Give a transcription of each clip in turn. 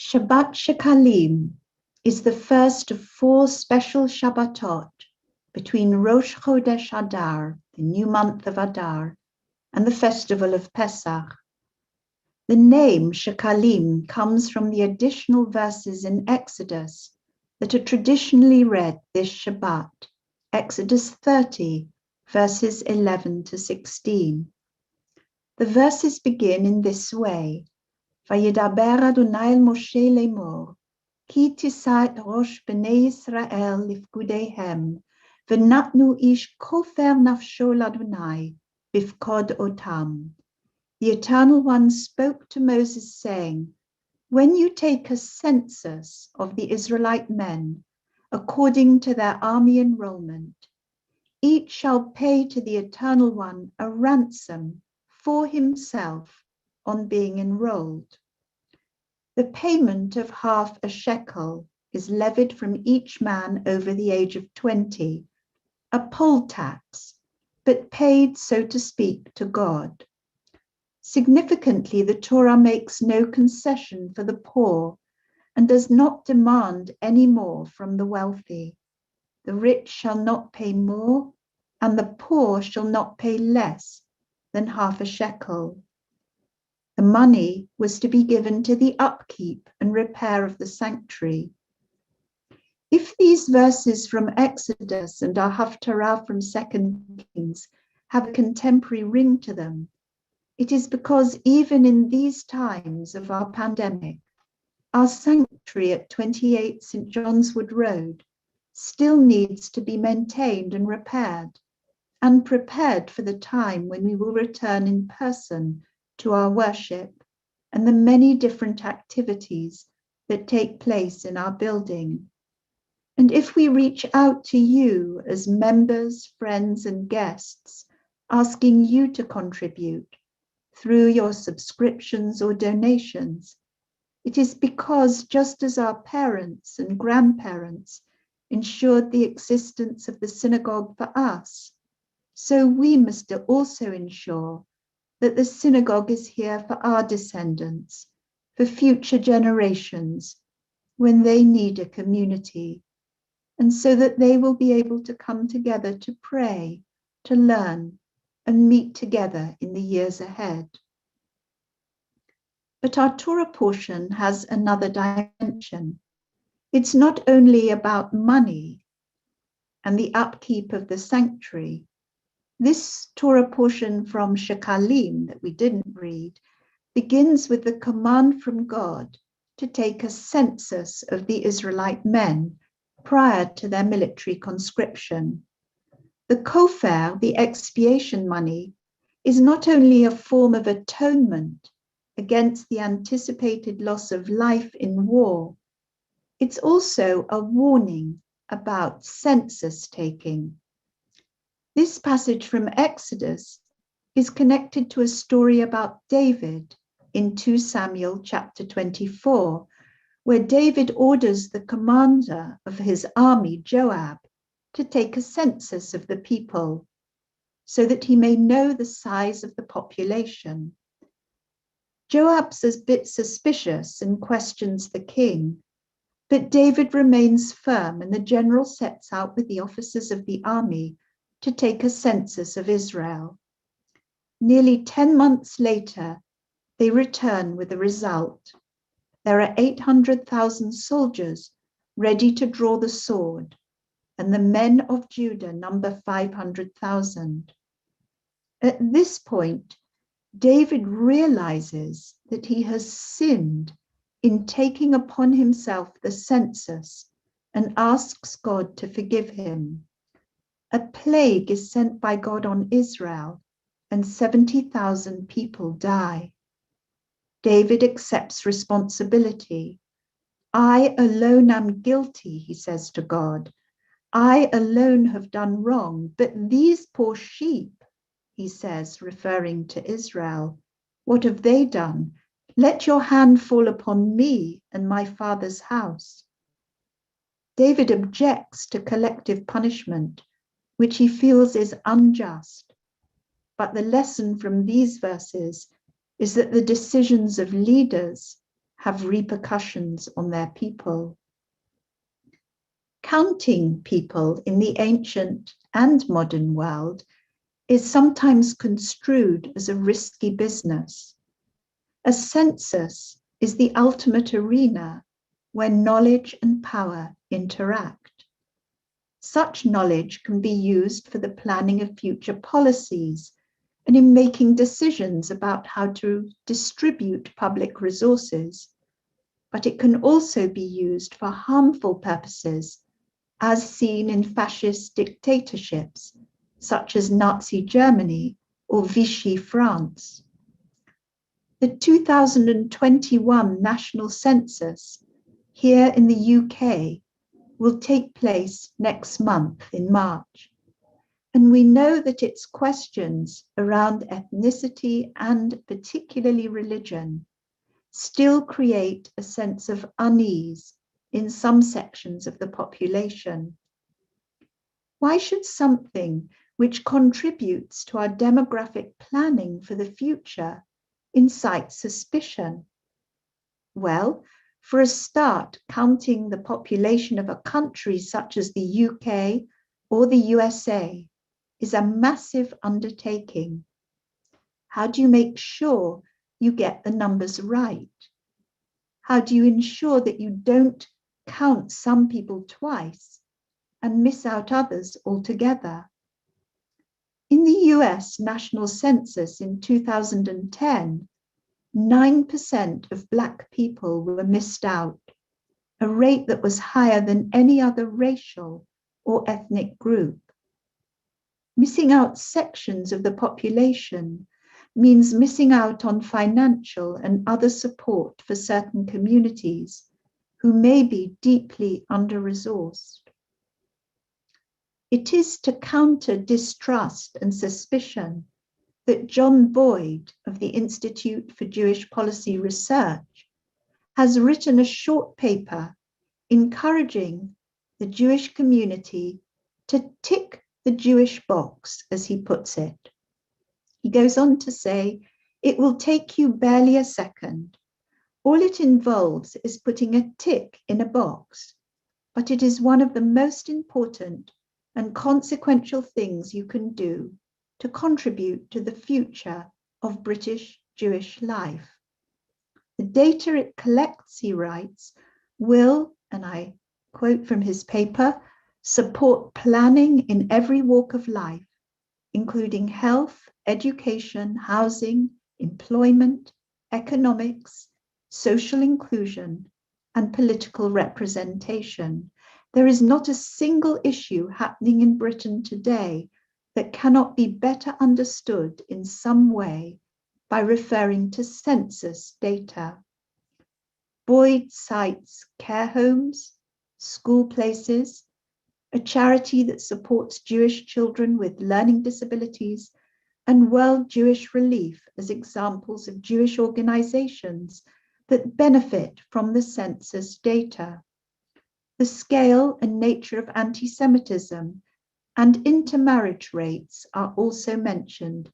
Shabbat Shekalim is the first of 4 special Shabbatot between Rosh Chodesh Adar, the new month of Adar, and the festival of Pesach. The name Shekalim comes from the additional verses in Exodus that are traditionally read this Shabbat, Exodus 30, verses 11 to 16. The verses begin in this way: Vayedaber Adonai el Moshe lemor, ki tisa et rosh bnei Yisrael lifkudehem, v'natnu ish kofer nafsho l'Adonai, bifkod otam. The Eternal One spoke to Moses, saying, when you take a census of the Israelite men, according to their army enrollment, each shall pay to the Eternal One a ransom for himself on being enrolled. The payment of half a shekel is levied from each man over the age of 20, a poll tax, but paid, so to speak, to God. Significantly, the Torah makes no concession for the poor and does not demand any more from the wealthy. The rich shall not pay more, and the poor shall not pay less than half a shekel. The money was to be given to the upkeep and repair of the sanctuary. If these verses from Exodus and our Haftarah from 2 Kings have a contemporary ring to them, it is because even in these times of our pandemic, our sanctuary at 28 St. John's Wood Road still needs to be maintained and repaired, and prepared for the time when we will return in person to our worship and the many different activities that take place in our building. And if we reach out to you as members, friends, and guests, asking you to contribute through your subscriptions or donations, it is because just as our parents and grandparents ensured the existence of the synagogue for us, so we must also ensure that the synagogue is here for our descendants, for future generations, when they need a community, and so that they will be able to come together to pray, to learn, and meet together in the years ahead. But our Torah portion has another dimension. It's not only about money and the upkeep of the sanctuary. This Torah portion from Shekalim that we didn't read begins with the command from God to take a census of the Israelite men prior to their military conscription. The kofer, the expiation money, is not only a form of atonement against the anticipated loss of life in war, it's also a warning about census taking. This passage from Exodus is connected to a story about David in 2 Samuel chapter 24, where David orders the commander of his army, Joab, to take a census of the people so that he may know the size of the population. Joab's a bit suspicious and questions the king, but David remains firm, and the general sets out with the officers of the army to take a census of Israel. Nearly 10 months later, they return with the result. There are 800,000 soldiers ready to draw the sword, and the men of Judah number 500,000. At this point, David realizes that he has sinned in taking upon himself the census and asks God to forgive him. A plague is sent by God on Israel, and 70,000 people die. David accepts responsibility. I alone am guilty, he says to God. I alone have done wrong, but these poor sheep, he says, referring to Israel, what have they done? Let your hand fall upon me and my father's house. David objects to collective punishment, which he feels is unjust. But the lesson from these verses is that the decisions of leaders have repercussions on their people. Counting people in the ancient and modern world is sometimes construed as a risky business. A census is the ultimate arena where knowledge and power interact. Such knowledge can be used for the planning of future policies and in making decisions about how to distribute public resources, but it can also be used for harmful purposes, as seen in fascist dictatorships, such as Nazi Germany or Vichy France. The 2021 national census here in the UK will take place next month in March. And we know that its questions around ethnicity and particularly religion still create a sense of unease in some sections of the population. Why should something which contributes to our demographic planning for the future incite suspicion? Well, for a start, counting the population of a country such as the UK or the USA is a massive undertaking. How do you make sure you get the numbers right? How do you ensure that you don't count some people twice and miss out others altogether? In the US national census in 2010, 9% of Black people were missed out, a rate that was higher than any other racial or ethnic group. Missing out sections of the population means missing out on financial and other support for certain communities who may be deeply under-resourced. It is to counter distrust and suspicion that John Boyd of the Institute for Jewish Policy Research has written a short paper encouraging the Jewish community to tick the Jewish box, as he puts it. He goes on to say, it will take you barely a second. All it involves is putting a tick in a box, but it is one of the most important and consequential things you can do to contribute to the future of British Jewish life. The data it collects, he writes, will, and I quote from his paper, support planning in every walk of life, including health, education, housing, employment, economics, social inclusion, and political representation. There is not a single issue happening in Britain today that cannot be better understood in some way by referring to census data. Boyd cites care homes, school places, a charity that supports Jewish children with learning disabilities, and World Jewish Relief as examples of Jewish organizations that benefit from the census data. The scale and nature of anti-Semitism and intermarriage rates are also mentioned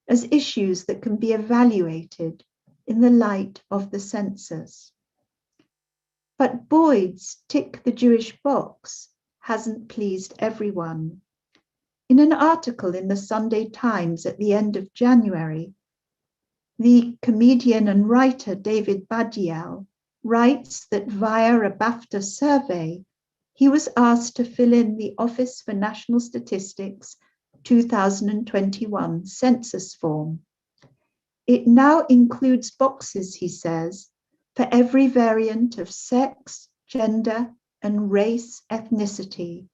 as issues that can be evaluated in the light of the census. But Boyd's tick the Jewish box hasn't pleased everyone. In an article in the Sunday Times at the end of January, the comedian and writer David Badiel writes that via a BAFTA survey, he was asked to fill in the Office for National Statistics 2021 census form. It now includes boxes, he says, for every variant of sex, gender, and race ethnicity.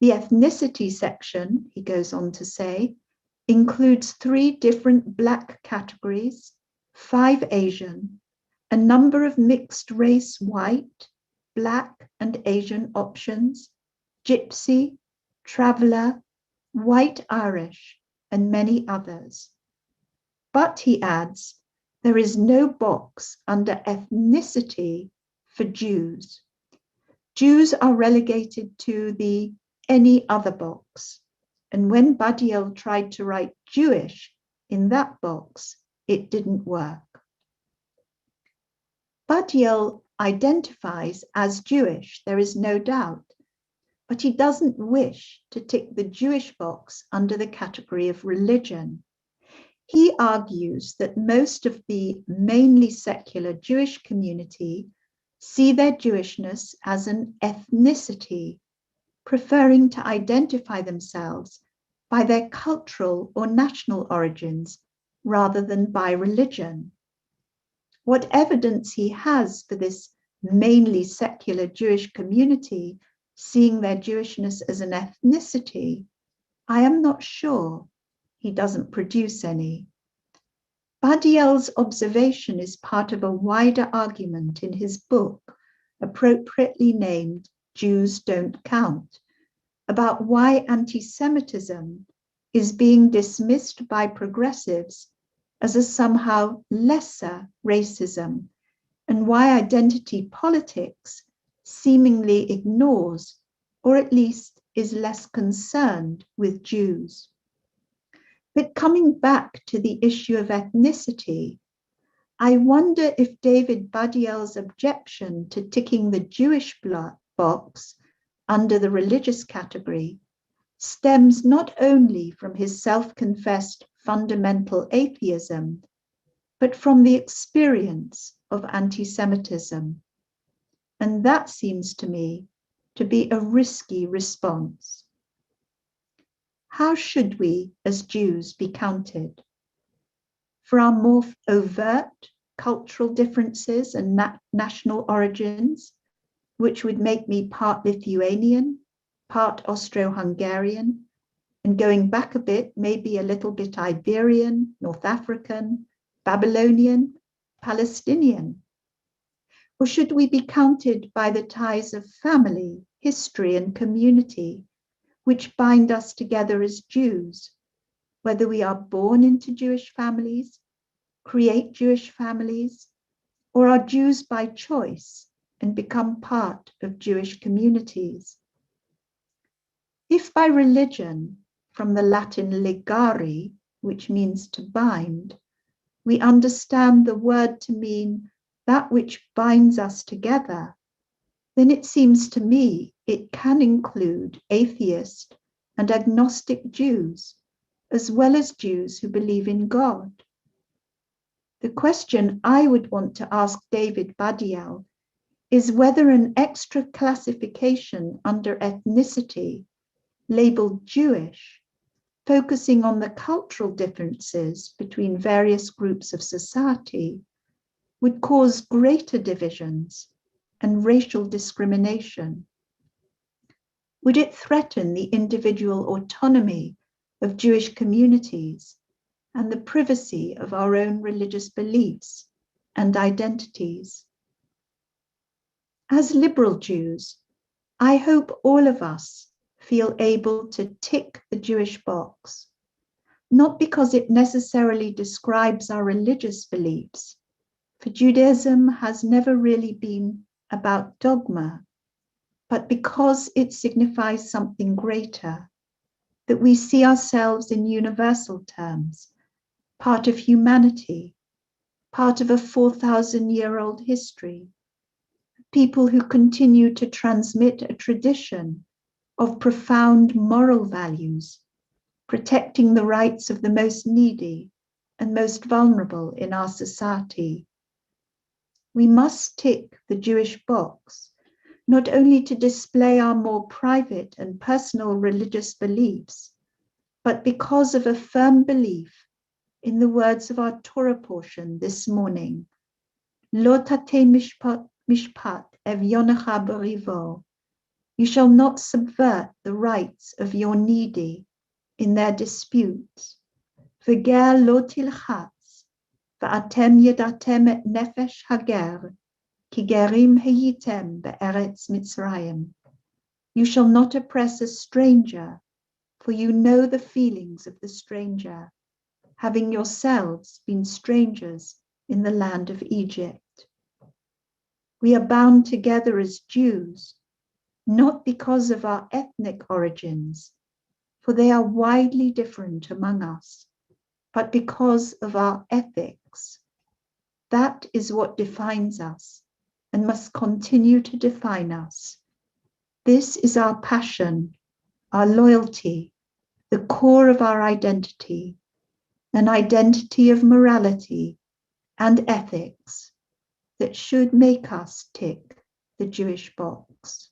The ethnicity section, he goes on to say, includes 3 different Black categories, 5 Asian, a number of mixed race white, Black and Asian options, Gypsy, Traveller, White Irish, and many others. But, he adds, there is no box under ethnicity for Jews. Jews are relegated to the any other box. And when Badiel tried to write Jewish in that box, it didn't work. Badiel identifies as Jewish, there is no doubt, but he doesn't wish to tick the Jewish box under the category of religion. He argues that most of the mainly secular Jewish community see their Jewishness as an ethnicity, preferring to identify themselves by their cultural or national origins rather than by religion. What evidence he has for this mainly secular Jewish community seeing their Jewishness as an ethnicity, I am not sure. He doesn't produce any. Badiel's observation is part of a wider argument in his book, appropriately named Jews Don't Count, about why anti-Semitism is being dismissed by progressives as a somehow lesser racism, and why identity politics seemingly ignores, or at least is less concerned with Jews. But coming back to the issue of ethnicity, I wonder if David Badiel's objection to ticking the Jewish box under the religious category stems not only from his self-confessed fundamental atheism, but from the experience of anti-Semitism. And that seems to me to be a risky response. How should we as Jews be counted? For our more overt cultural differences and national origins, which would make me part Lithuanian, part Austro-Hungarian, and going back a bit, maybe a little bit Iberian, North African, Babylonian, Palestinian? Or should we be counted by the ties of family, history, and community, which bind us together as Jews, whether we are born into Jewish families, create Jewish families, or are Jews by choice and become part of Jewish communities? If by religion, from the Latin ligare, which means to bind, we understand the word to mean that which binds us together, then it seems to me it can include atheist and agnostic Jews, as well as Jews who believe in God. The question I would want to ask David Badiel is whether an extra classification under ethnicity, labeled Jewish, focusing on the cultural differences between various groups of society, would cause greater divisions and racial discrimination. Would it threaten the individual autonomy of Jewish communities and the privacy of our own religious beliefs and identities? As liberal Jews, I hope all of us feel able to tick the Jewish box, not because it necessarily describes our religious beliefs, for Judaism has never really been about dogma, but because it signifies something greater, that we see ourselves in universal terms, part of humanity, part of a 4,000-year-old history, people who continue to transmit a tradition of profound moral values, protecting the rights of the most needy and most vulnerable in our society. We must tick the Jewish box, not only to display our more private and personal religious beliefs, but because of a firm belief in the words of our Torah portion this morning, Lo tateh mishpat evyonecha berivo. You shall not subvert the rights of your needy in their disputes. V'ger lo tilchatz, v'atem yedatem et nefesh hager, ki gerim heyitem be'eretz Mitzrayim. You shall not oppress a stranger, for you know the feelings of the stranger, having yourselves been strangers in the land of Egypt. We are bound together as Jews, not because of our ethnic origins, for they are widely different among us, but because of our ethics. That is what defines us and must continue to define us. This is our passion, our loyalty, the core of our identity, an identity of morality and ethics that should make us tick the Jewish box.